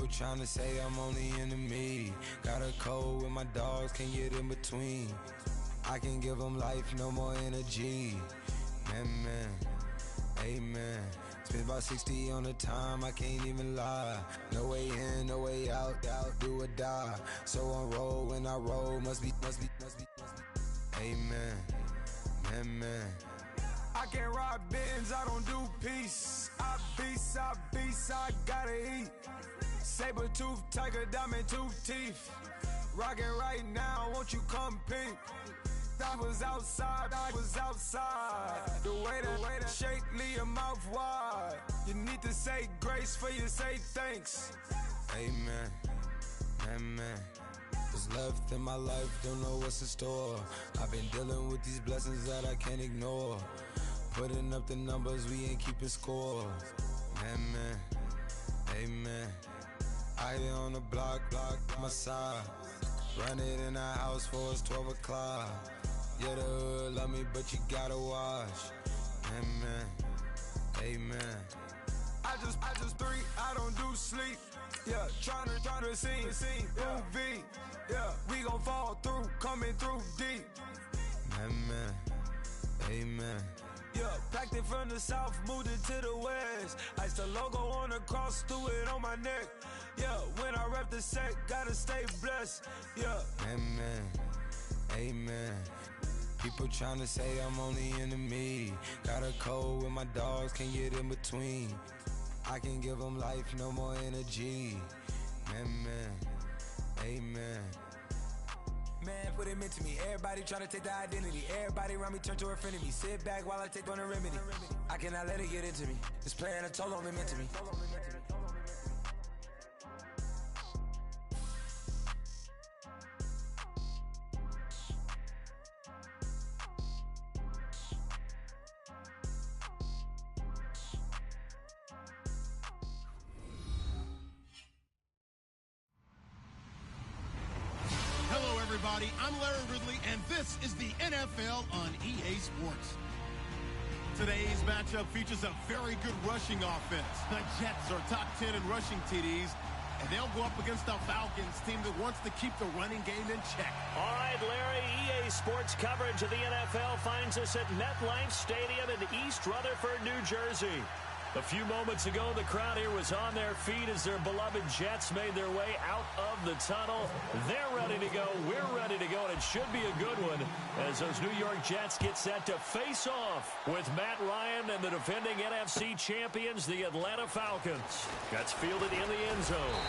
People tryna say I'm only enemy. Got a code with my dogs, can't get in between. I can give them life, no more energy. Man, amen. Spent about 60 on the time, I can't even lie. No way in, no way out, do or die. So on roll, when I roll, must be. Amen, man. I can't ride Benz, I don't do peace. I beast, I gotta eat. Saber tooth, tiger, diamond tooth teeth. Rockin' right now, won't you come peep? I was outside. The way that shake, leave your mouth wide. You need to say grace for you say thanks. Amen, what's left in my life, don't know what's in store. I've been dealing with these blessings that I can't ignore. Putting up the numbers, we ain't keeping score. Amen. I been on the block, my side. Run it in the house for us 12 o'clock. Yeah, the hood love me, but you gotta watch. Amen. I just three, I don't do sleep. Yeah, tryna see UV. Yeah, we gon' fall through, coming through deep. Amen. Yeah, packed it from the south, moved it to the west. Iced the logo on the cross, threw it on my neck. Yeah, when I rep the set, gotta stay blessed. Yeah. Amen. People tryna say I'm only enemy. Got a code with my dogs, can't get in between. I can give them life, no more energy. Amen. Man, what it meant to me. Everybody tryna take the identity. Everybody around me turn to a friend of me. Sit back while I take on a remedy. I cannot let it get into me. It's playing a toll on me, meant to me. I'm Larry Ridley, and this is the NFL on EA Sports. Today's matchup features a very good rushing offense. The Jets are top 10 in rushing TDs, and they'll go up against the Falcons team that wants to keep the running game in check. All right, Larry, EA Sports coverage of the NFL finds us at MetLife Stadium in East Rutherford, New Jersey. A few moments ago, the crowd here was on their feet as their beloved Jets made their way out of the tunnel. They're ready to go. We're ready to go, and it should be a good one as those New York Jets get set to face off with Matt Ryan and the defending NFC champions, the Atlanta Falcons. That's fielded in the end zone.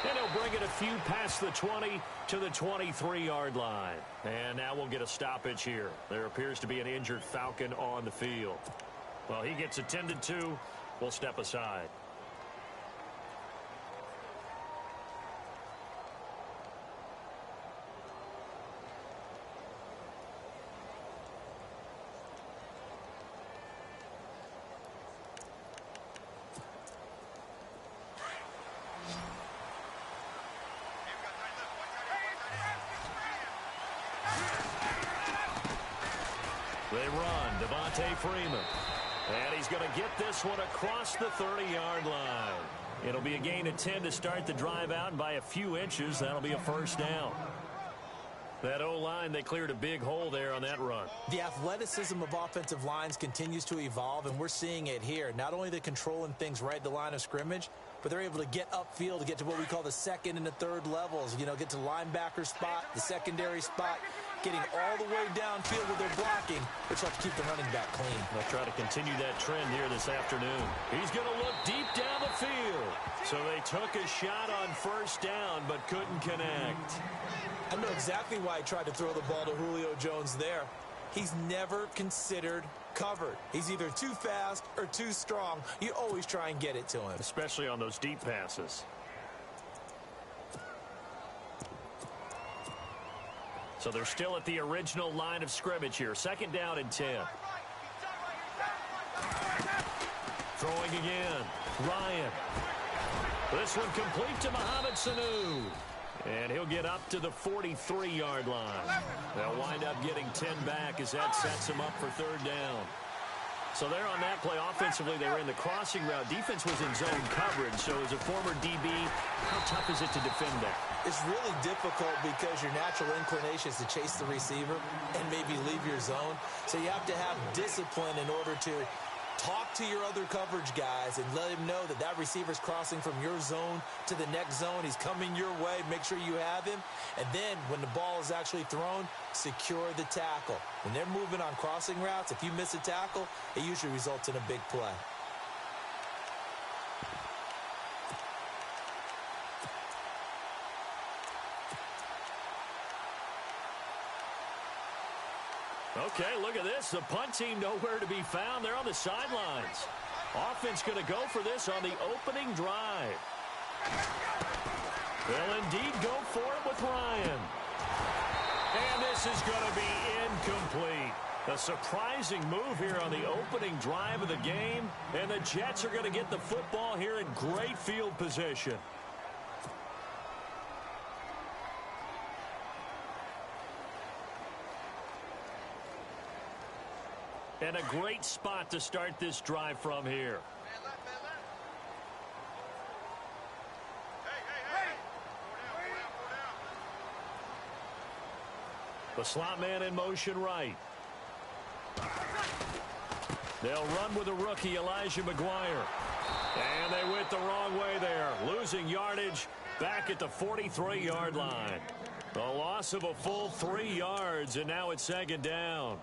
And he'll bring it a few past the 20 to the 23-yard line. And now we'll get a stoppage here. There appears to be an injured Falcon on the field. Well, he gets attended to. We'll step aside. They run. Devontae Freeman. And he's going to get this one across the 30-yard line. It'll be a gain of 10 to start the drive out, and by a few inches, that'll be a first down. That O-line, they cleared a big hole there on that run. The athleticism of offensive lines continues to evolve, and we're seeing it here. Not only the controlling things right at the line of scrimmage, but they're able to get upfield to get to what we call the second and the third levels. You know, get to linebacker spot, the secondary spot, getting all the way downfield with their blocking, which helps keep the running back clean. They'll try to continue that trend here this afternoon. He's going to look deep down the field. So they took a shot on first down, but couldn't connect. I know exactly why he tried to throw the ball to Julio Jones there. He's never considered covered. He's either too fast or too strong. You always try and get it to him. Especially on those deep passes. So they're still at the original line of scrimmage here. Second down and 10. Throwing again. Ryan. This one complete to Mohamed Sanu. And he'll get up to the 43-yard line. They'll wind up getting 10 back as that sets him up for third down. So there on that play, offensively, they were in the crossing route. Defense was in zone coverage. So as a former DB, how tough is it to defend that? It's really difficult because your natural inclination is to chase the receiver and maybe leave your zone. So you have to have discipline in order to talk to your other coverage guys and let him know that that receiver's crossing from your zone to the next zone. He's coming your way. Make sure you have him. And then when the ball is actually thrown, secure the tackle. When they're moving on crossing routes, if you miss a tackle, it usually results in a big play. Okay, look at this. The punt team nowhere to be found. They're on the sidelines. Offense going to go for this on the opening drive. They'll indeed go for it with Ryan. And this is going to be incomplete. A surprising move here on the opening drive of the game. And the Jets are going to get the football here in great field position. And a great spot to start this drive from here. The slot man in motion right. They'll run with the rookie, Elijah McGuire. And they went the wrong way there, losing yardage back at the 43-yard line. A loss of a full 3 yards, and now it's second down.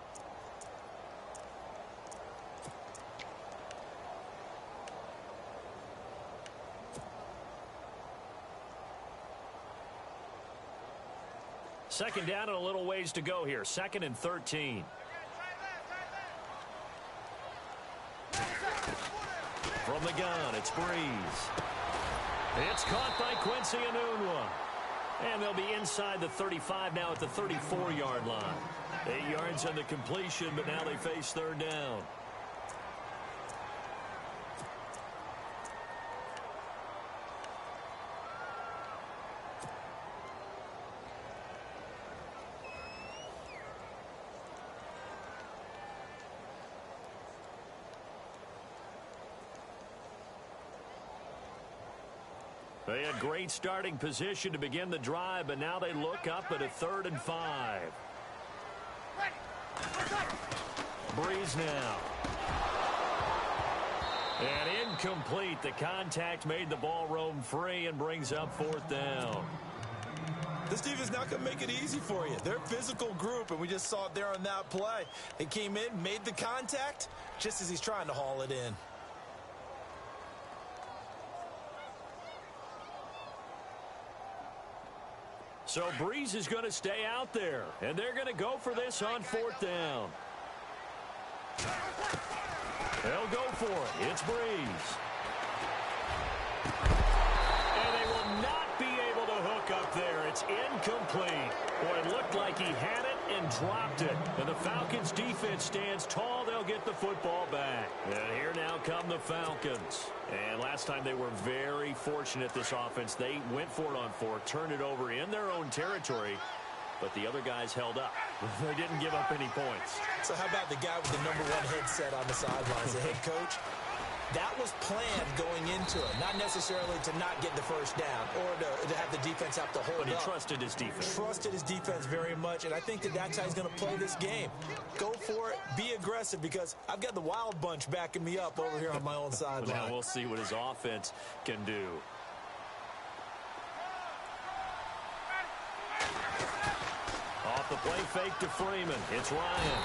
Second down and a little ways to go here. 2nd and 13. From the gun, it's Breeze. It's caught by Quincy Enunwa. And they'll be inside the 35 now at the 34-yard line. 8 yards on the completion, but now they face third down. They had great starting position to begin the drive, but now they look up at a 3rd and 5. Breeze now. And incomplete. The contact made the ball roam free and brings up 4th down. This defense not going to make it easy for you. They're a physical group, and we just saw it there on that play. They came in, made the contact, just as he's trying to haul it in. So Breeze is going to stay out there, and they're going to go for this on 4th down. They'll go for it. It's Breeze. And they will not be able to hook up there. It's incomplete. Boy, it looked like he had it and dropped it. And the Falcons defense stands tall. They'll get the football back. And here now come the Falcons. And last time they were very fortunate, this offense. They went for it on 4, turned it over in their own territory, but the other guys held up. They didn't give up any points. So how about the guy with the #1 headset on the sidelines, the head coach? That was planned going into it, not necessarily to not get the first down or to have the defense have to hold up. But he trusted his defense. Trusted his defense very much, and I think that that's how he's going to play this game. Go for it, be aggressive, because I've got the Wild Bunch backing me up over here on my own sideline. Now we'll see what his offense can do. Off the play fake to Freeman. It's Ryan.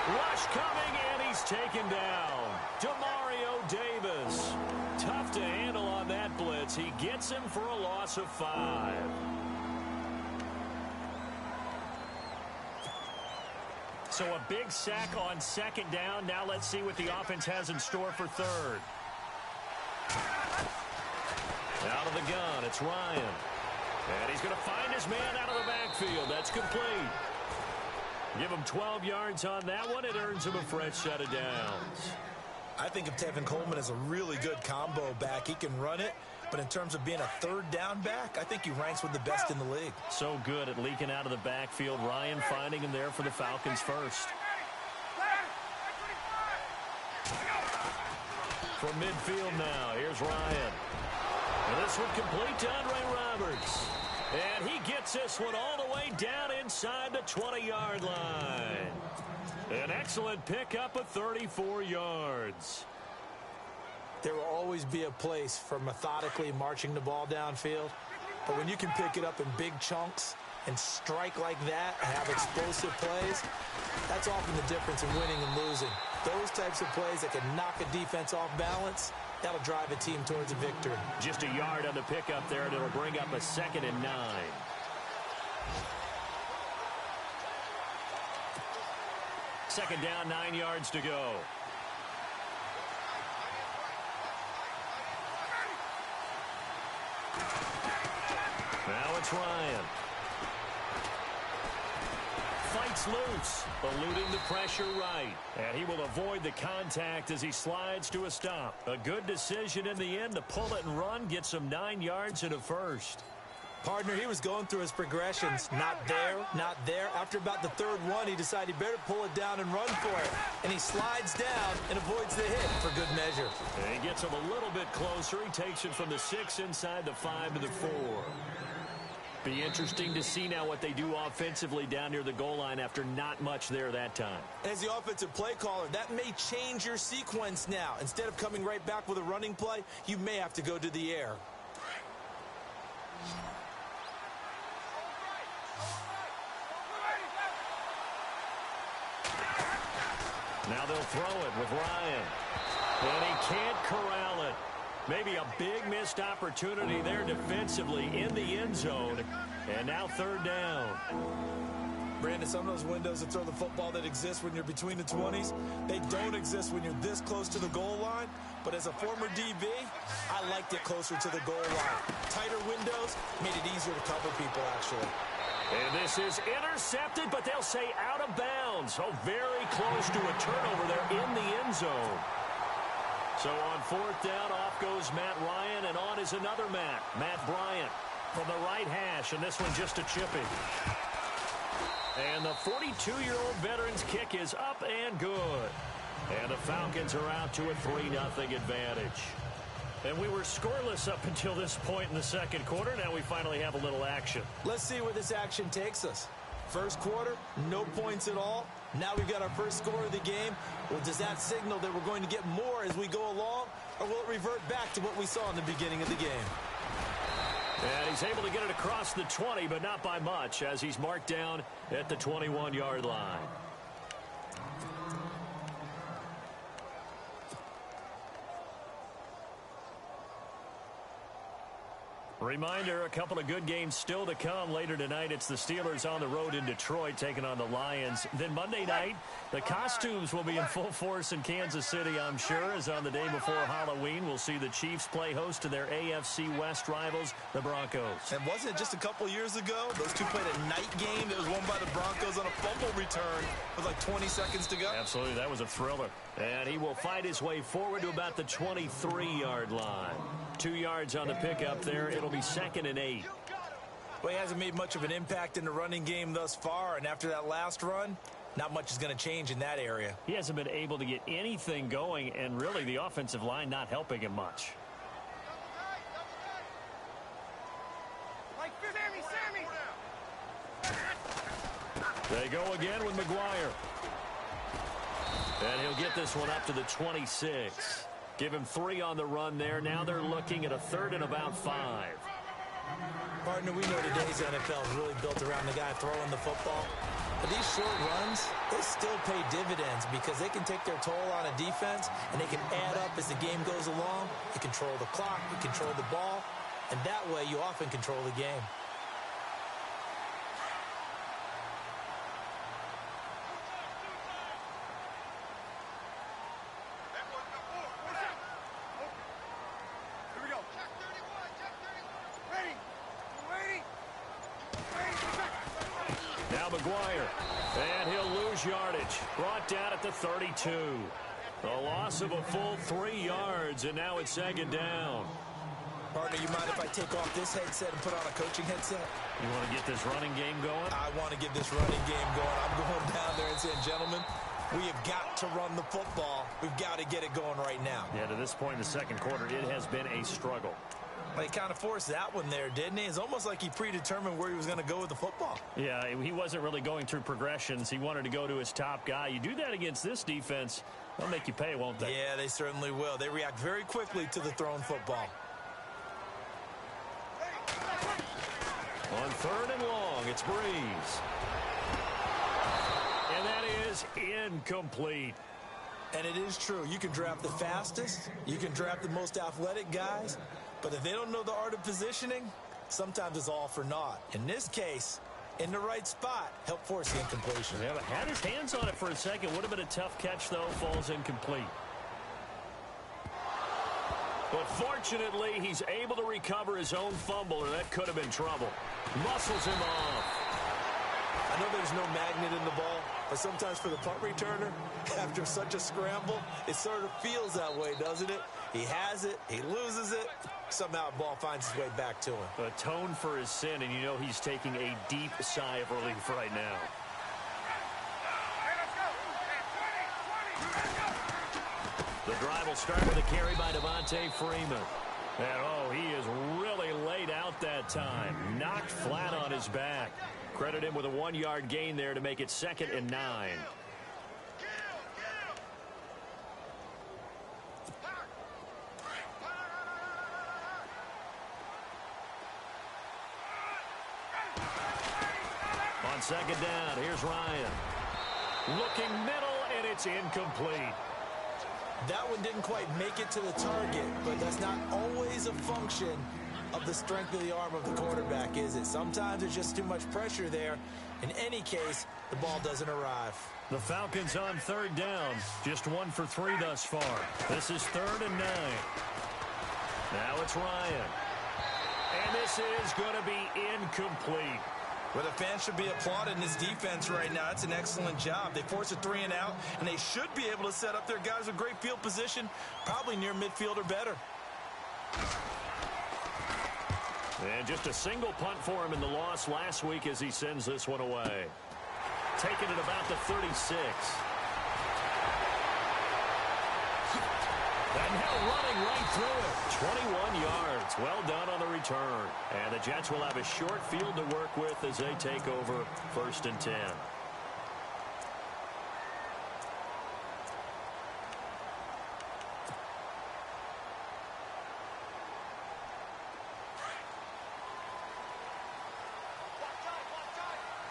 Rush coming, and he's taken down. Demario Davis. Tough to handle on that blitz. He gets him for a loss of 5. So a big sack on 2nd down. Now let's see what the offense has in store for 3rd. Out of the gun, it's Ryan. And he's going to find his man out of the backfield. That's complete. Give him 12 yards on that one. It earns him a fresh set of downs. I think of Tevin Coleman as a really good combo back. He can run it, but in terms of being a 3rd down back, I think he ranks with the best in the league. So good at leaking out of the backfield. Ryan finding him there for the Falcons first. From midfield now, here's Ryan. And this one complete to Andre gets this one all the way down inside the 20-yard line. An excellent pickup of 34 yards. There will always be a place for methodically marching the ball downfield. But when you can pick it up in big chunks and strike like that, have explosive plays, that's often the difference in winning and losing. Those types of plays that can knock a defense off balance, that'll drive a team towards a victory. Just a yard on the pickup there, and it'll bring up a 2nd and 9. Second down, 9 yards to go. Now it's Ryan. Fights loose, eluding the pressure right. And he will avoid the contact as he slides to a stop. A good decision in the end to pull it and run, get some 9 yards and a first. Partner, he was going through his progressions. Not there, not there. After about the 3rd one, he decided he better pull it down and run for it. And he slides down and avoids the hit for good measure. And he gets him a little bit closer. He takes it from the 6 inside the 5 to the 4. Be interesting to see now what they do offensively down near the goal line after not much there that time. As the offensive play caller, that may change your sequence now. Instead of coming right back with a running play, you may have to go to the air. Now they'll throw it with Ryan. And he can't corral it. Maybe a big missed opportunity there defensively in the end zone. And now 3rd down. Brandon, some of those windows that throw the football that exist when you're between the 20s, they don't exist when you're this close to the goal line. But as a former DB, I liked it closer to the goal line. Tighter windows made it easier to cover people, actually. And this is intercepted, but they'll say out of bounds. Oh, very close to a turnover there in the end zone. So on 4th down, off goes Matt Ryan, and on is another Matt Bryant from the right hash, and this one just a chipping. And the 42-year-old veteran's kick is up and good. And the Falcons are out to a 3-0 advantage. And we were scoreless up until this point in the 2nd quarter. Now we finally have a little action. Let's see where this action takes us. First quarter, no points at all. Now we've got our first score of the game. Well, does that signal that we're going to get more as we go along? Or will it revert back to what we saw in the beginning of the game? And he's able to get it across the 20, but not by much, as he's marked down at the 21-yard line. Reminder, a couple of good games still to come later tonight. It's the Steelers on the road in Detroit taking on the Lions. Then Monday night, the costumes will be in full force in Kansas City, I'm sure, as on the day before Halloween, we'll see the Chiefs play host to their AFC West rivals, the Broncos. And wasn't it just a couple years ago, those two played a night game that was won by the Broncos on a fumble return with like 20 seconds to go? Absolutely, that was a thriller. And he will fight his way forward to about the 23-yard line. 2 yards on the pickup there. It'll be 2nd and 8. Well, he hasn't made much of an impact in the running game thus far, and after that last run, not much is going to change in that area. He hasn't been able to get anything going, and really the offensive line not helping him much. They go again with McGuire. And he'll get this one up to the 26. Give him 3 on the run there. Now they're looking at a 3rd and about 5. Partner, we know today's NFL is really built around the guy throwing the football. But these short runs, they still pay dividends because they can take their toll on a defense and they can add up as the game goes along. You control the clock, you control the ball, and that way you often control the game. McGuire, and he'll lose yardage. Brought down at the 32. A loss of a full 3 yards, and now it's 2nd down. Partner, you mind if I take off this headset and put on a coaching headset? You want to get this running game going? I want to get this running game going. I'm going down there and saying, gentlemen, we have got to run the football. We've got to get it going right now. Yeah, to this point in the 2nd quarter, it has been a struggle. He kind of forced that one there, didn't he? It's almost like he predetermined where he was going to go with the football. Yeah, he wasn't really going through progressions. He wanted to go to his top guy. You do that against this defense, they'll make you pay, won't they? Yeah, they certainly will. They react very quickly to the thrown football. On 3rd and long, it's Breeze. And that is incomplete. And it is true. You can draft the fastest. You can draft the most athletic guys. But if they don't know the art of positioning, sometimes it's all for naught. In this case, in the right spot, helped force the incompletion. Yeah, but had his hands on it for a second. Would have been a tough catch, though. Falls incomplete. But fortunately, he's able to recover his own fumble, or that could have been trouble. Muscles him off. I know there's no magnet in the ball, but sometimes for the punt returner, after such a scramble, it sort of feels that way, doesn't it? He has it, he loses it, somehow the ball finds its way back to him. Atone for his sin, and you know he's taking a deep sigh of relief right now. The drive will start with a carry by Devontae Freeman. And, oh, he is really laid out that time. Knocked flat on his back. Credit him with a 1-yard gain there to make it 2nd and 9. On 2nd down, here's Ryan. Looking middle, and it's incomplete. That one didn't quite make it to the target, but that's not always a function of the strength of the arm of the quarterback, is it? Sometimes there's just too much pressure there. In any case, the ball doesn't arrive. The Falcons on 3rd down. Just 1 for 3 thus far. This is 3rd and 9. Now it's Ryan. And this is going to be incomplete. Well, the fans should be applauding this defense right now. It's an excellent job. They force a 3 and out, and they should be able to set up their guys with great field position, probably near midfield or better. And just a single punt for him in the loss last week as he sends this one away. Taking it about the 36. And now running right through it. 21 yards. Well done on the return. And the Jets will have a short field to work with as they take over 1st and 10.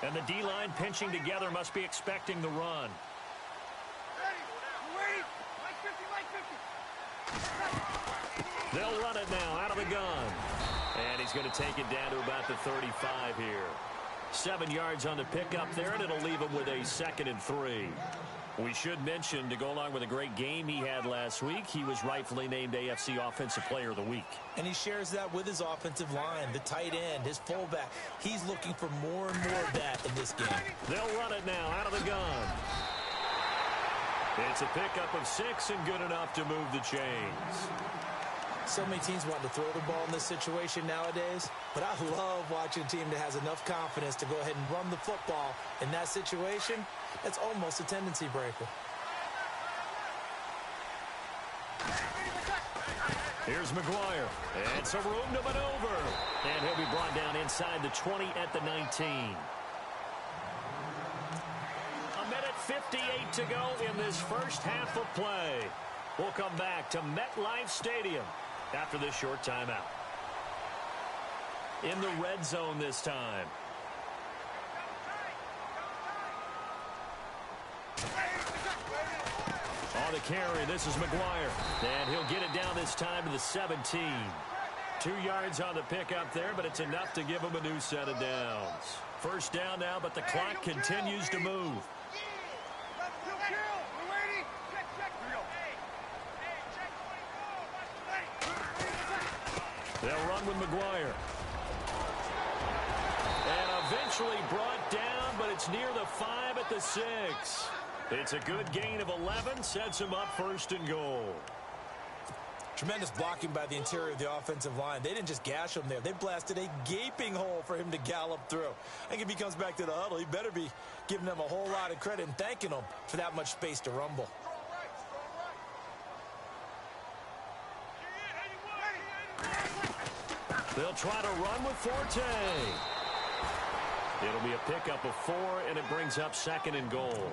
And the D-line pinching together must be expecting the run. They'll run it now out of the gun. And he's going to take it down to about the 35 here. 7 yards on the pickup there, and it'll leave him with a 2nd and 3. We should mention, to go along with a great game he had last week, he was rightfully named AFC Offensive Player of the Week. And he shares that with his offensive line, the tight end, his fullback. He's looking for more and more of that in this game. They'll run it now out of the gun. It's a pickup of 6 and good enough to move the chains. So many teams want to throw the ball in this situation nowadays, but I love watching a team that has enough confidence to go ahead and run the football in that situation. That's almost a tendency breaker. Here's McGuire. And some room to maneuver. And he'll be brought down inside the 20 at the 19. A minute 58 to go in this first half of play. We'll come back to MetLife Stadium after this short timeout. In the red zone this time. On the carry, this is McGuire. And he'll get it down this time to the 17. 2 yards on the pickup there, but it's enough to give him a new set of downs. First down now, but the clock continues to move. They'll run with McGuire. And eventually brought down, but it's near the 5 at the 6. It's a good gain of 11, sets him up 1st and goal. Tremendous blocking by the interior of the offensive line. They didn't just gash him there. They blasted a gaping hole for him to gallop through. I think if he comes back to the huddle, he better be giving them a whole lot of credit and thanking them for that much space to rumble. They'll try to run with Forte. It'll be a pickup of 4, and it brings up 2nd and goal.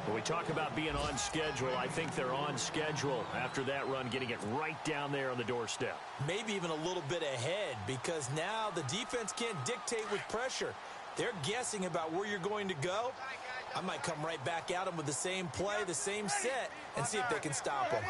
When we talk about being on schedule, I think they're on schedule after that run, getting it right down there on the doorstep. Maybe even a little bit ahead, because now the defense can't dictate with pressure. They're guessing about where you're going to go. I might come right back at them with the same play, the same set, and see if they can stop them.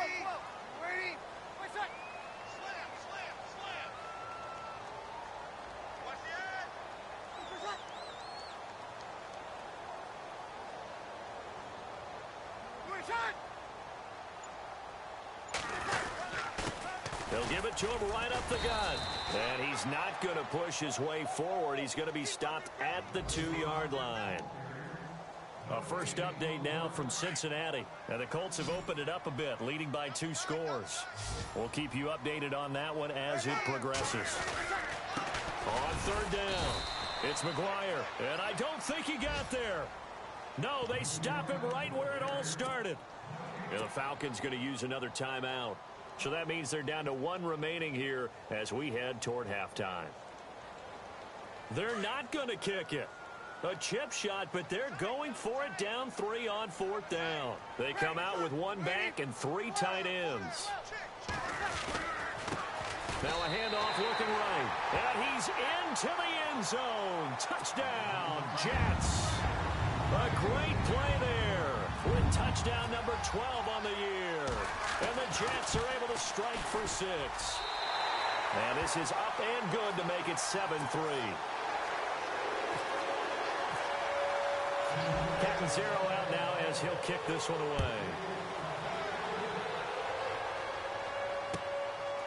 They'll give it to him right up the gut. And he's not going to push his way forward. He's going to be stopped at the 2-yard line. A first update now from Cincinnati. And the Colts have opened it up a bit, leading by 2 scores. We'll keep you updated on that one as it progresses. On 3rd down, it's McGuire. And I don't think he got there. No, they stop him right where it all started. And the Falcons going to use another timeout. So that means they're down to 1 remaining here as we head toward halftime. They're not going to kick it. A chip shot, but they're going for it down 3 on 4th down. They come out with 1 back and 3 tight ends. Now a handoff looking right. And he's into the end zone. Touchdown, Jets. A great play there with touchdown number 12 on the year. And the Jets are able to strike for 6. And this is up and good to make it 7-3. Captain Zero out now as he'll kick this one away.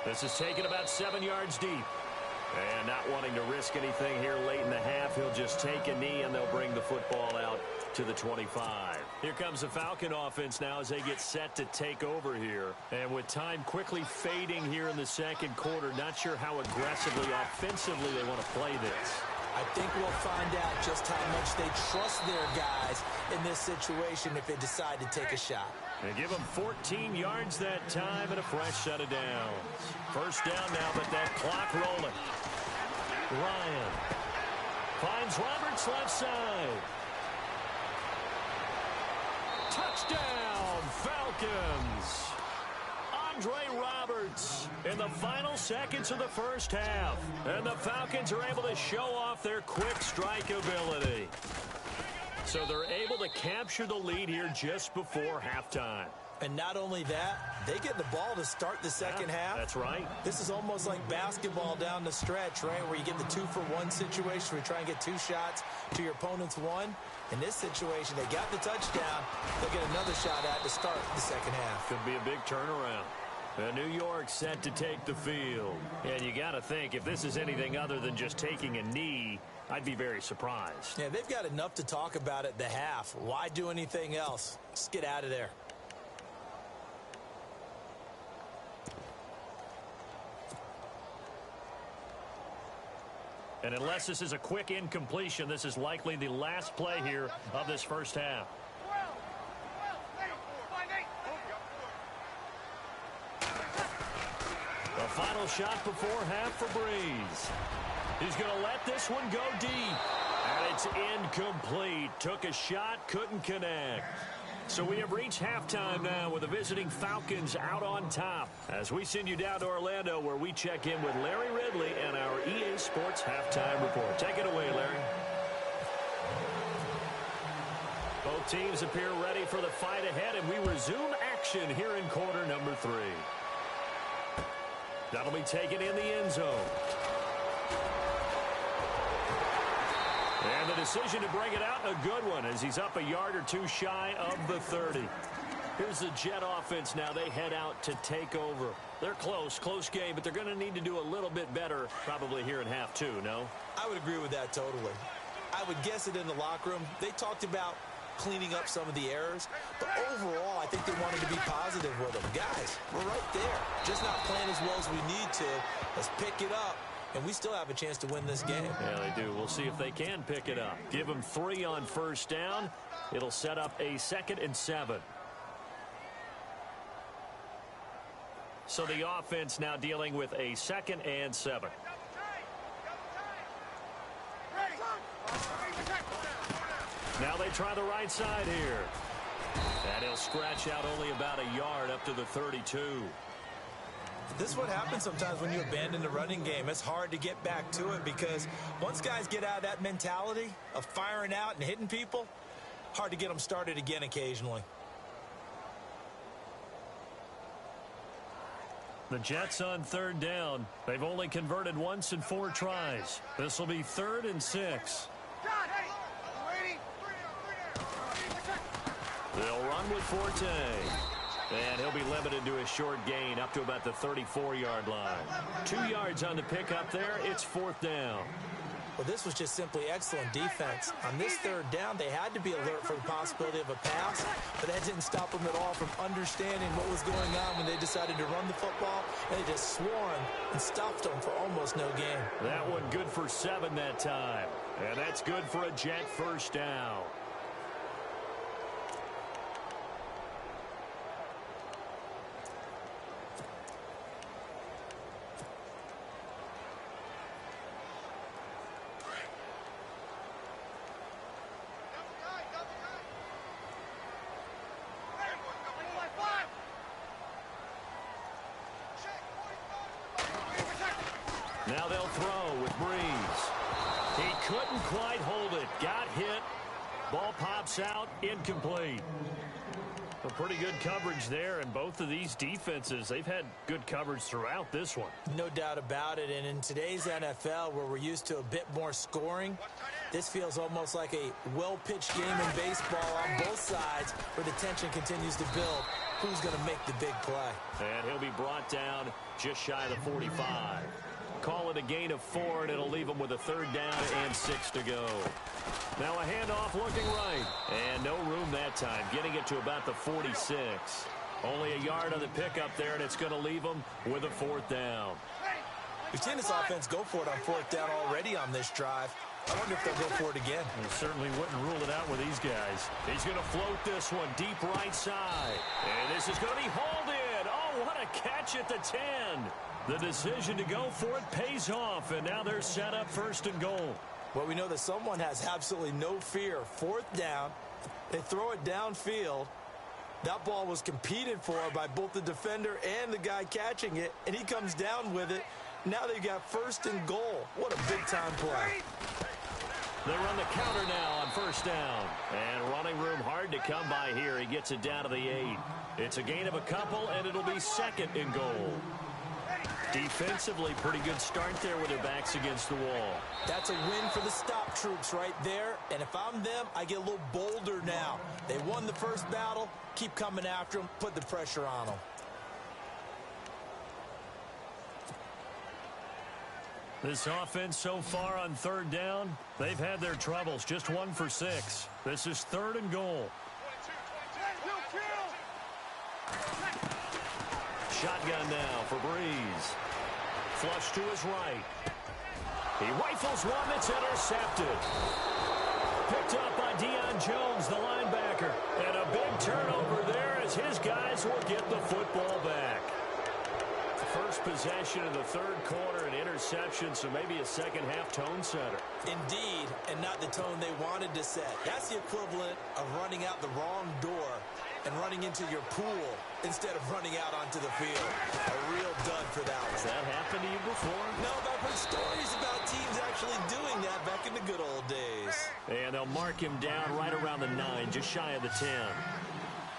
This is taken about 7 yards deep. And not wanting to risk anything here late in the half, he'll just take a knee and they'll bring the football out to the 25. Here comes the Falcon offense now as they get set to take over here. And with time quickly fading here in the 2nd quarter, not sure how aggressively, offensively they want to play this. I think we'll find out just how much they trust their guys in this situation if they decide to take a shot. They give them 14 yards that time and a fresh set of downs. First down now, but that clock rolling. Ryan finds Roberts left side. Touchdown, Falcons. Andre Roberts in the final seconds of the first half. And the Falcons are able to show off their quick strike ability. So they're able to capture the lead here just before halftime. And not only that, they get the ball to start the second half. That's right. This is almost like basketball down the stretch, right, where you get the 2-for-1 situation where you try and get 2 shots to your opponent's 1. In this situation, they got the touchdown. They'll get another shot at to start the second half. Could be a big turnaround. New York set to take the field. And you got to think, if this is anything other than just taking a knee, I'd be very surprised. Yeah, they've got enough to talk about at the half. Why do anything else? Just get out of there. And unless this is a quick incompletion, this is likely the last play here of this first half. The final shot before half for Breeze. He's going to let this one go deep. And it's incomplete. Took a shot, couldn't connect. So we have reached halftime now with the visiting Falcons out on top as we send you down to Orlando where we check in with Larry Ridley and our EA Sports Halftime Report. Take it away, Larry. Both teams appear ready for the fight ahead, and we resume action here in quarter number 3. That'll be taken in the end zone. And the decision to bring it out, a good one, as he's up a yard or 2 shy of the 30. Here's the Jet offense now. They head out to take over. They're close game, but they're going to need to do a little bit better probably here in half 2, no? I would agree with that totally. I would guess it in the locker room. They talked about cleaning up some of the errors, but overall, I think they wanted to be positive with them. Guys, we're right there. Just not playing as well as we need to. Let's pick it up. And we still have a chance to win this game. Yeah, they do. We'll see if they can pick it up. Give them 3 on first down. It'll set up a 2nd and 7. So the offense now dealing with a 2nd and 7. Now they try the right side here. And he'll scratch out only about a yard up to the 32. This is what happens sometimes when you abandon the running game. It's hard to get back to it because once guys get out of that mentality of firing out and hitting people, hard to get them started again occasionally. The Jets on third down. They've only converted once in 4 tries. This will be 3rd and 6. They'll run with Forte. And he'll be limited to a short gain up to about the 34-yard line. 2 yards on the pickup there. It's 4th down. Well, this was just simply excellent defense. On this 3rd down, they had to be alert for the possibility of a pass, but that didn't stop them at all from understanding what was going on when they decided to run the football, and they just swarmed and stuffed them for almost no gain. That one good for 7 that time, and that's good for a Jet first down. Now they'll throw with Breeze. He couldn't quite hold it. Got hit. Ball pops out. Incomplete. A pretty good coverage there, and both of these defenses, they've had good coverage throughout this one. No doubt about it, and in today's NFL, where we're used to a bit more scoring, this feels almost like a well-pitched game in baseball on both sides, where the tension continues to build. Who's going to make the big play? And he'll be brought down just shy of the 45. Call it a gain of 4, and it'll leave him with a 3rd down and 6 to go. Now a handoff looking right. And no room that time, getting it to about the 46. Only a yard on the pickup there, and it's going to leave him with a 4th down. We've seen this offense go for it on 4th down already on this drive. I wonder if they'll go for it again. You certainly wouldn't rule it out with these guys. He's going to float this one deep right side. And this is going to be hauled in. Oh, what a catch at the 10. The decision to go for it pays off, and now they're set up 1st and goal. Well, we know that someone has absolutely no fear. 4th down, they throw it downfield. That ball was competed for by both the defender and the guy catching it, and he comes down with it. Now they've got 1st and goal. What a big-time play. They run the counter now on 1st down. And running room hard to come by here. He gets it down to the 8. It's a gain of a couple, and it'll be 2nd and goal. Defensively, pretty good start there with their backs against the wall. That's a win for the stop troops right there. And if I'm them, I get a little bolder now. They won the first battle. Keep coming after them. Put the pressure on them. This offense so far on 3rd down, they've had their troubles. Just 1 for 6. This is 3rd and goal. Shotgun now for Breeze. Flush to his right. He rifles one that's intercepted. Picked up by Deion Jones, the linebacker. And a big turnover there as his guys will get the football back. First possession of the 3rd quarter, an interception, so maybe a second-half tone setter. Indeed, and not the tone they wanted to set. That's the equivalent of running out the wrong door and running into your pool instead of running out onto the field. A real dud for that one. Has that happened to you before? No, but I've heard stories about teams actually doing that back in the good old days. And they'll mark him down right around the 9, just shy of the 10.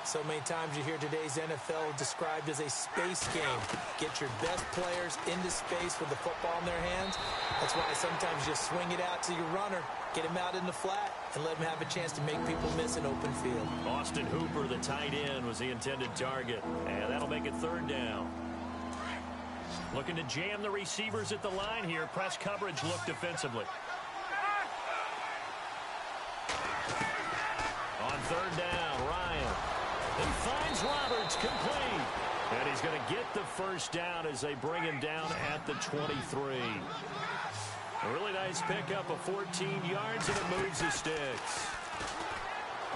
So many times you hear today's NFL described as a space game. Get your best players into space with the football in their hands. That's why sometimes you swing it out to your runner, get him out in the flat, and let him have a chance to make people miss an open field. Austin Hooper, the tight end, was the intended target. And that'll make it 3rd down. Looking to jam the receivers at the line here. Press coverage look defensively. On 3rd down, Ryan. He finds Roberts complete. And he's going to get the 1st down as they bring him down at the 23. A really nice pickup of 14 yards, and it moves the sticks.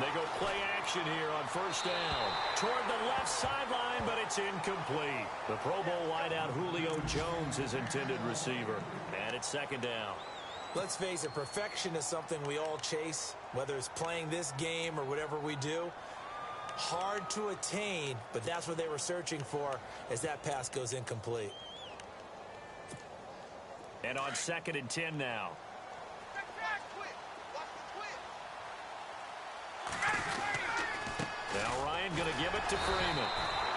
They go play action here on 1st down. Toward the left sideline, but it's incomplete. The Pro Bowl wideout Julio Jones, his intended receiver. And it's 2nd down. Let's face it, perfection is something we all chase, whether it's playing this game or whatever we do. Hard to attain, but that's what they were searching for as that pass goes incomplete. And on 2nd and 10 now. Now Ryan going to give it to Freeman.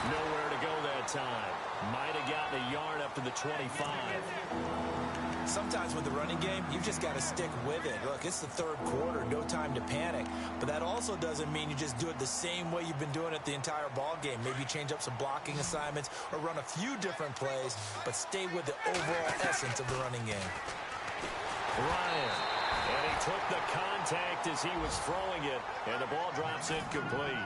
Nowhere to go that time. Might have gotten a yard up to the 25. Sometimes with the running game, you've just got to stick with it. Look, it's the third quarter, no time to panic. But that also doesn't mean you just do it the same way you've been doing it the entire ball game. Maybe change up some blocking assignments or run a few different plays, but stay with the overall essence of the running game. Ryan, and he took the contact as he was throwing it, and the ball drops incomplete.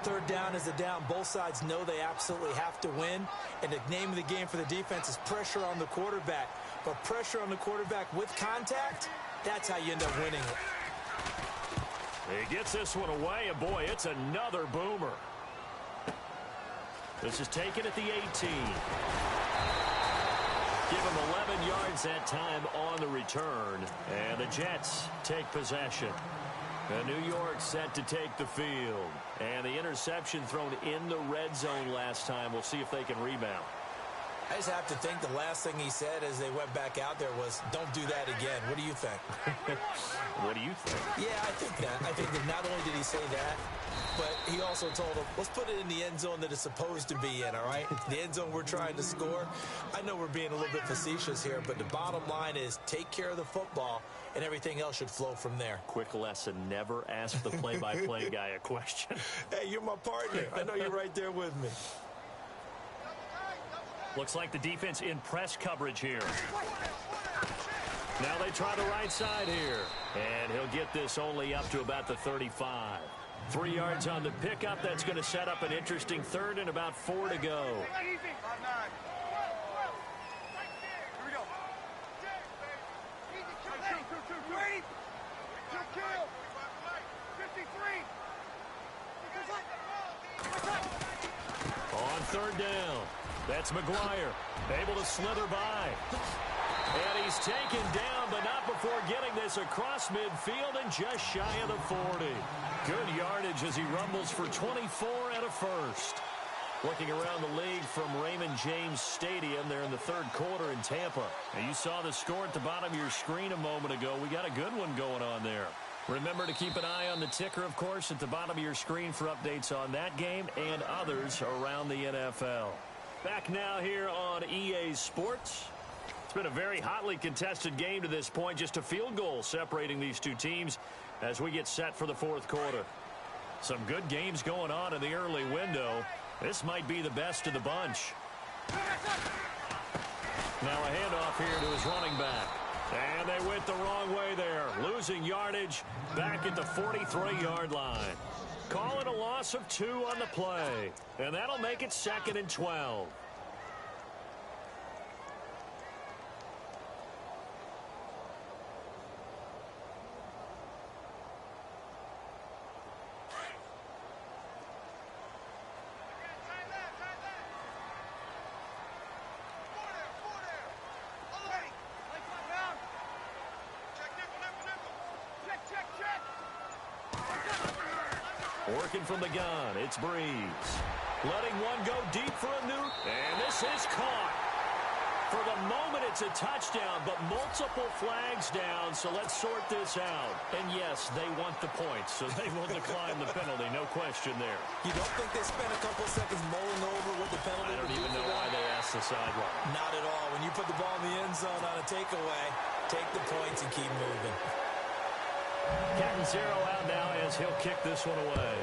Third down is a down. Both sides know they absolutely have to win, and the name of the game for the defense is pressure on the quarterback. But pressure on the quarterback with contact, that's how you end up winning it. He gets this one away, and boy, it's another boomer. This is taken at the 18. Give him 11 yards that time on the return, and the Jets take possession. And New York set to take the field. And the interception thrown in the red zone last time. We'll see if they can rebound. I just have to think the last thing he said as they went back out there was, don't do that again. What do you think? What do you think? Yeah, I think that. I think that not only did he say that, but he also told him, let's put it in the end zone that it's supposed to be in, all right? The end zone we're trying to score. I know we're being a little bit facetious here, but the bottom line is take care of the football, and everything else should flow from there. Quick lesson, never ask the play-by-play guy a question. Hey, you're my partner. I know you're right there with me. Looks like the defense in press coverage here. Now they try the right side here. And he'll get this only up to about the 35. 3 yards on the pickup. That's going to set up an interesting third and about 4 to go. On third down. That's McGuire, able to slither by. And he's taken down, but not before getting this across midfield and just shy of the 40. Good yardage as he rumbles for 24 and a first. Looking around the league from Raymond James Stadium there in the third quarter in Tampa. And you saw the score at the bottom of your screen a moment ago. We got a good one going on there. Remember to keep an eye on the ticker, of course, at the bottom of your screen for updates on that game and others around the NFL. Back now here on EA Sports. It's been a very hotly contested game to this point. Just a field goal separating these two teams as we get set for the fourth quarter. Some good games going on in the early window. This might be the best of the bunch. Now a handoff here to his running back. And they went the wrong way there. Losing yardage back at the 43-yard line. Call it a loss of 2 on the play. And that'll make it 2nd and 12. Working from the gun, it's Breeze. Letting one go deep for a Newt, and this is caught. For the moment, it's a touchdown, but multiple flags down, so let's sort this out. And yes, they want the points, so they will decline the penalty, no question there. You don't think they spent a couple seconds mulling over what the penalty I don't even know why they asked the sideline. Not at all. When you put the ball in the end zone on a takeaway, take the points and keep moving. Cat and zero out now as he'll kick this one away.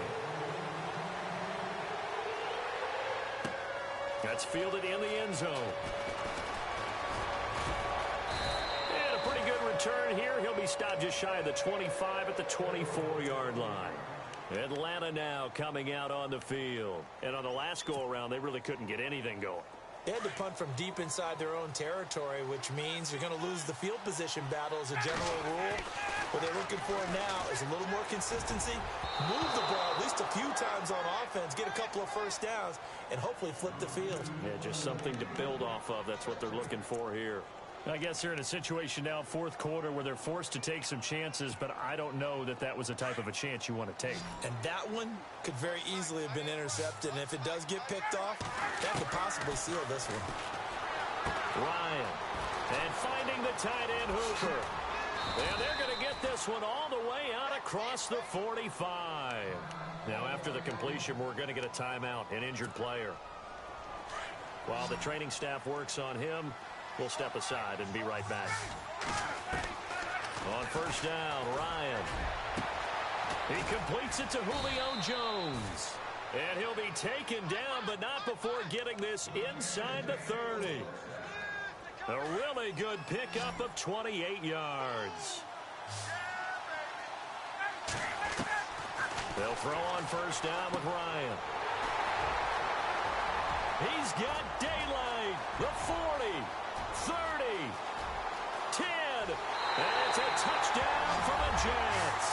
That's fielded in the end zone. And a pretty good return here. He'll be stopped just shy of the 25 at the 24-yard line. Atlanta now coming out on the field. And on the last go-around, they really couldn't get anything going. They had to punt from deep inside their own territory, which means you're going to lose the field position battle as a general rule. What they're looking for now is a little more consistency, move the ball at least a few times on offense, get a couple of first downs, and hopefully flip the field. Yeah, just something to build off of. That's what they're looking for here. I guess they're in a situation now, fourth quarter, where they're forced to take some chances, but I don't know that that was the type of a chance you want to take. And that one could very easily have been intercepted, and if it does get picked off, that could possibly seal this one. Ryan, and finding the tight end Hooper. And they're going to get this one all the way out across the 45. Now, after the completion, we're going to get a timeout, an injured player. While the training staff works on him, we'll step aside and be right back. On first down, Ryan. He completes it to Julio Jones. And he'll be taken down, but not before getting this inside the 30. A really good pickup of 28 yards. They'll throw on first down with Ryan. He's got daylight. The 40, 30, 10. And it's a touchdown for the Jets.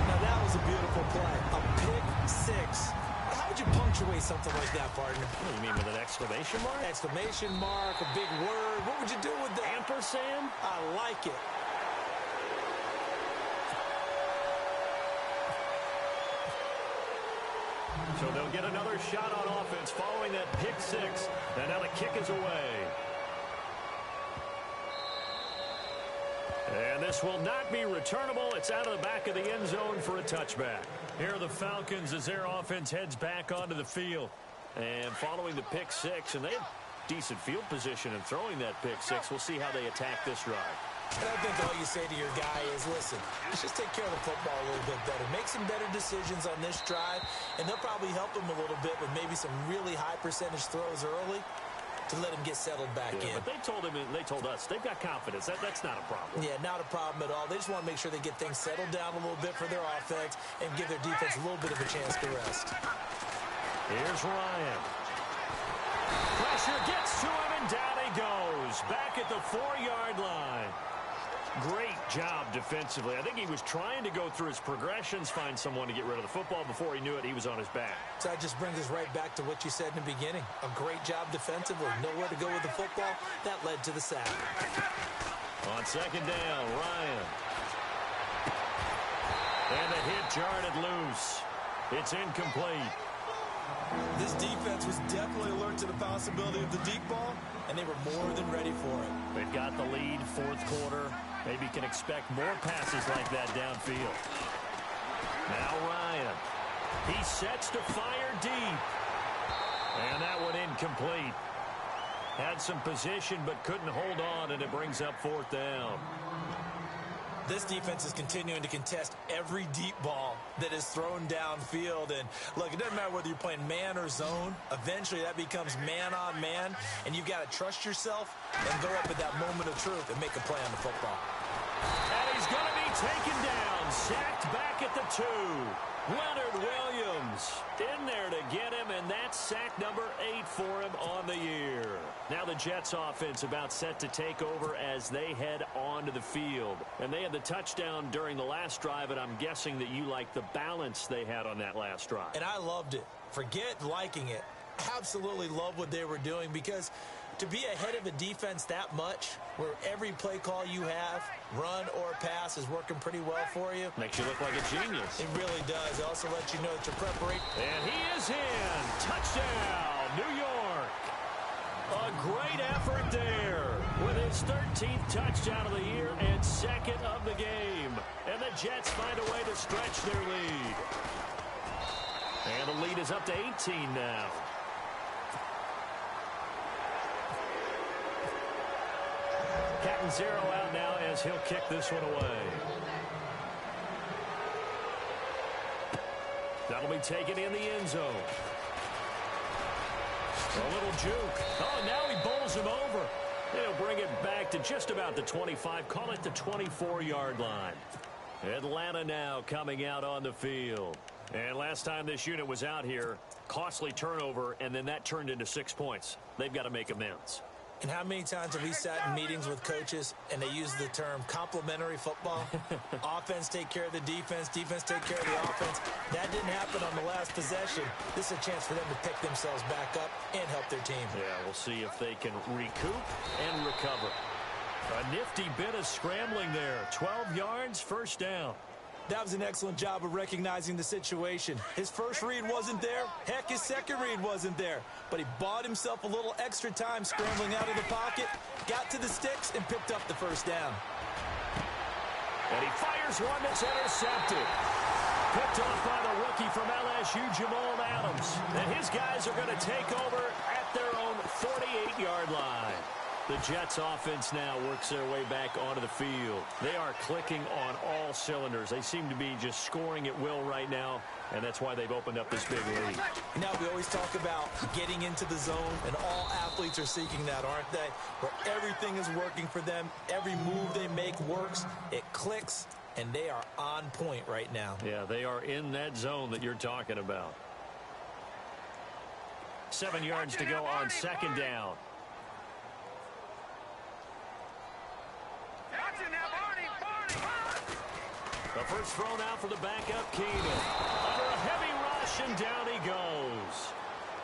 Now that was a beautiful play. A pick six. How would you punctuate something like that, partner? What do you mean, with an exclamation mark? Exclamation mark, a big word. What would you do with that? Ampersand? I like it. So they'll get another shot on offense following that pick six. And now the kick is away. And this will not be returnable. It's out of the back of the end zone for a touchback. Here are the Falcons as their offense heads back onto the field. And following the pick six, and they have decent field position in throwing that pick six. We'll see how they attack this drive. And I think all you say to your guy is, listen, let's just take care of the football a little bit better. Make some better decisions on this drive, and they'll probably help him a little bit with maybe some really high percentage throws early to let him get settled back in. But they told him, and they told us, they've got confidence. That's not a problem. Yeah, not a problem at all. They just want to make sure they get things settled down a little bit for their offense and give their defense a little bit of a chance to rest. Here's Ryan. Pressure gets to him, and down he goes. Back at the 4-yard line. Great job defensively. I think he was trying to go through his progressions, find someone to get rid of the football. Before he knew it, he was on his back. So that just brings us right back to what you said in the beginning. A great job defensively. Nowhere to go with the football. That led to the sack. On second down, Ryan. And the hit jarred it loose. It's incomplete. This defense was definitely alert to the possibility of the deep ball, and they were more than ready for it. They've got the lead, fourth quarter. Maybe can expect more passes like that downfield. Now Ryan. He sets to fire deep. And that one incomplete. Had some position but couldn't hold on, and it brings up fourth down. This defense is continuing to contest every deep ball that is thrown downfield. And, look, it doesn't matter whether you're playing man or zone. Eventually, that becomes man-on-man, and you've got to trust yourself and go up at that moment of truth and make a play on the football. And he's going to be taken down, sacked back at the 2. Leonard Williams in there to get him, and that's sack number 8 for him on the year. Now the Jets offense about set to take over as they head onto the field. And they had the touchdown during the last drive, and I'm guessing that you like the balance they had on that last drive. And I loved it. Forget liking it. Absolutely love what they were doing, because to be ahead of a defense that much, where every play call you have, run or pass, is working pretty well for you. Makes you look like a genius. It really does. It also lets you know that your preparation. And he is in. Touchdown, New York. A great effort there with his 13th touchdown of the year and second of the game. And the Jets find a way to stretch their lead. And the lead is up to 18 now. Captain Zero out now as he'll kick this one away. That'll be taken in the end zone. A little juke. Oh, now he bowls him over. He'll bring it back to just about the 25. Call it the 24-yard line. Atlanta now coming out on the field. And last time this unit was out here, costly turnover, and then that turned into 6 points. They've got to make amends. And how many times have we sat in meetings with coaches and they use the term complementary football? Offense take care of the defense, defense take care of the offense. That didn't happen on the last possession. This is a chance for them to pick themselves back up and help their team. Yeah, we'll see if they can recoup and recover. A nifty bit of scrambling there. 12 yards, first down. That was an excellent job of recognizing the situation. His first read wasn't there. Heck, his second read wasn't there. But he bought himself a little extra time scrambling out of the pocket, got to the sticks, and picked up the first down. And he fires one that's intercepted. Picked off by the rookie from LSU, Jamal Adams. And his guys are going to take over at their own 48-yard line. The Jets offense now works their way back onto the field. They are clicking on all cylinders. They seem to be just scoring at will right now, and that's why they've opened up this big lead. Now, we always talk about getting into the zone, and all athletes are seeking that, aren't they? Where everything is working for them. Every move they make works. It clicks, and they are on point right now. Yeah, they are in that zone that you're talking about. 7 yards to go on second down. The first throw now for the backup, Keenan. Under a heavy rush, and down he goes.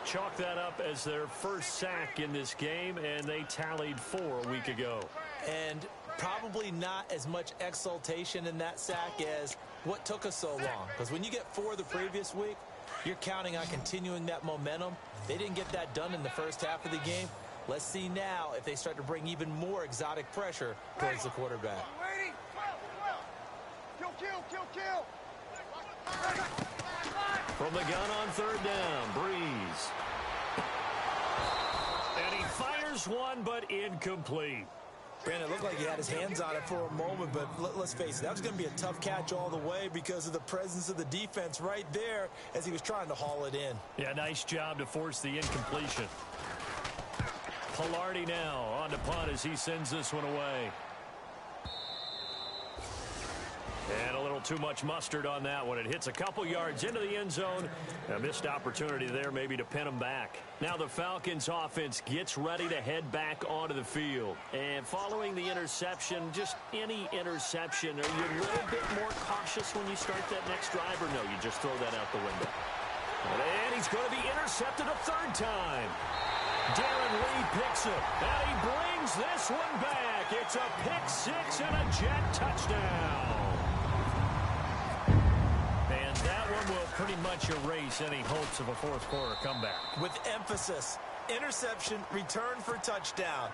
Chalk that up as their first sack in this game, and they tallied 4 a week ago. And probably not as much exultation in that sack as what took us so long. Because when you get 4 the previous week, you're counting on continuing that momentum. They didn't get that done in the first half of the game. Let's see now if they start to bring even more exotic pressure towards the quarterback. Kill. From the gun on third down, Breeze. And he fires one, but incomplete. Brandon, it looked like he had his hands on it for a moment, but let's face it, that was going to be a tough catch all the way because of the presence of the defense right there as he was trying to haul it in. Yeah, nice job to force the incompletion. Pilardi now on to punt as he sends this one away. And a little too much mustard on that one. It hits a couple yards into the end zone. A missed opportunity there maybe to pin them back. Now the Falcons offense gets ready to head back onto the field. And following the interception, just any interception, are you a little bit more cautious when you start that next drive, or no, you just throw that out the window? And he's going to be intercepted a third time. Darren Lee picks it, and he brings this one back. It's a pick six and a Jet touchdown. And that one will pretty much erase any hopes of a fourth quarter comeback. With emphasis, interception, return for touchdown.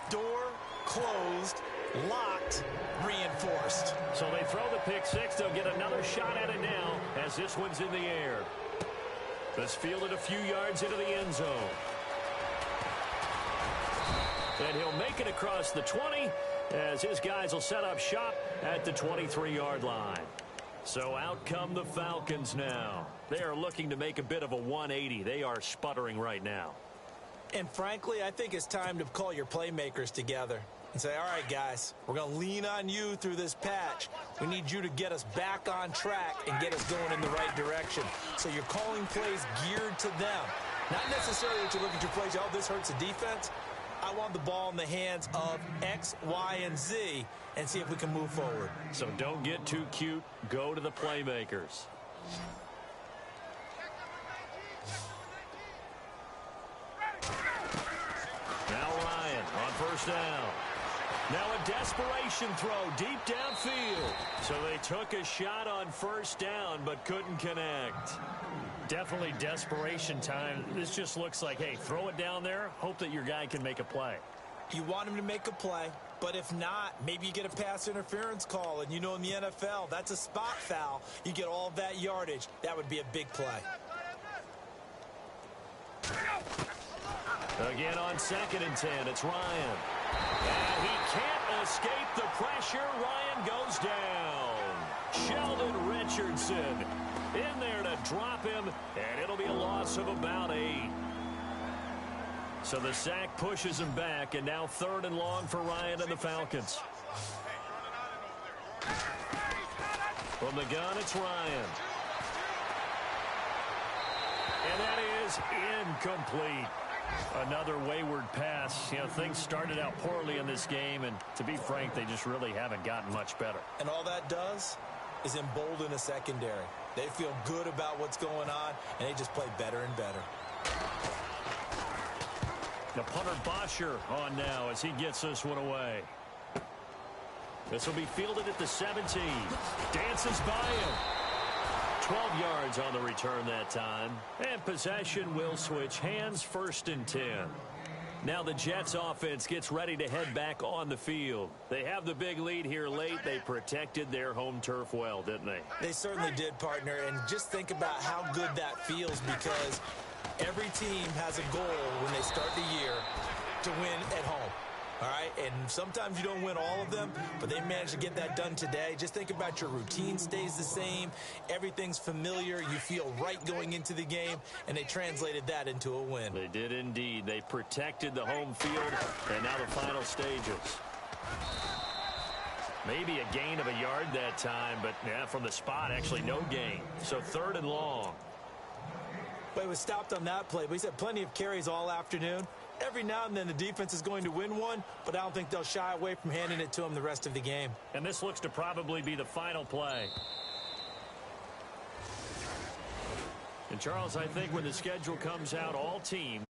Door closed, locked, reinforced. So they throw the pick six. They'll get another shot at it now as this one's in the air. It's fielded a few yards into the end zone. And he'll make it across the 20 as his guys will set up shop at the 23-yard line. So out come the Falcons now. They are looking to make a bit of a 180. They are sputtering right now. And frankly, I think it's time to call your playmakers together and say, all right, guys, we're going to lean on you through this patch. We need you to get us back on track and get us going in the right direction. So you're calling plays geared to them. Not necessarily that you're looking to plays, oh, this hurts the defense. I want the ball in the hands of X, Y, and Z and see if we can move forward. So don't get too cute. Go to the playmakers. Now Ryan on first down. Now a desperation throw deep downfield. So they took a shot on first down but couldn't connect. Definitely desperation time. This just looks like, hey, throw it down there, hope that your guy can make a play. You want him to make a play, but if not, maybe you get a pass interference call, and you know in the NFL, that's a spot foul. You get all of that yardage. That would be a big play. Again on 2nd and 10, it's Ryan. And he can't escape the pressure. Ryan goes down. Sheldon Richardson in there to drop him, and it'll be a loss of about 8. So the sack pushes him back, and now 3rd and long for Ryan and the Falcons. From the gun, it's Ryan. And that is incomplete. Another wayward pass. You know, things started out poorly in this game, and to be frank, they just really haven't gotten much better. And all that does is embolden a secondary. They feel good about what's going on, and they just play better and better. The punter Bosher on now as he gets this one away. This will be fielded at the 17. Dances by him. 12 yards on the return that time. And possession will switch hands, 1st and 10. Now the Jets offense gets ready to head back on the field. They have the big lead here late. They protected their home turf well, didn't they? They certainly did, partner. And just think about how good that feels, because every team has a goal when they start the year to win at home. All right, and sometimes you don't win all of them, but they managed to get that done today. Just think about your routine stays the same. Everything's familiar. You feel right going into the game, and they translated that into a win. They did indeed. They protected the home field, and now the final stages. Maybe a gain of a yard that time, but yeah, from the spot, actually no gain. So 3rd and long. But it was stopped on that play, but he's had plenty of carries all afternoon. Every now and then the defense is going to win one, but I don't think they'll shy away from handing it to him the rest of the game. And this looks to probably be the final play. And Charles, I think when the schedule comes out, all teams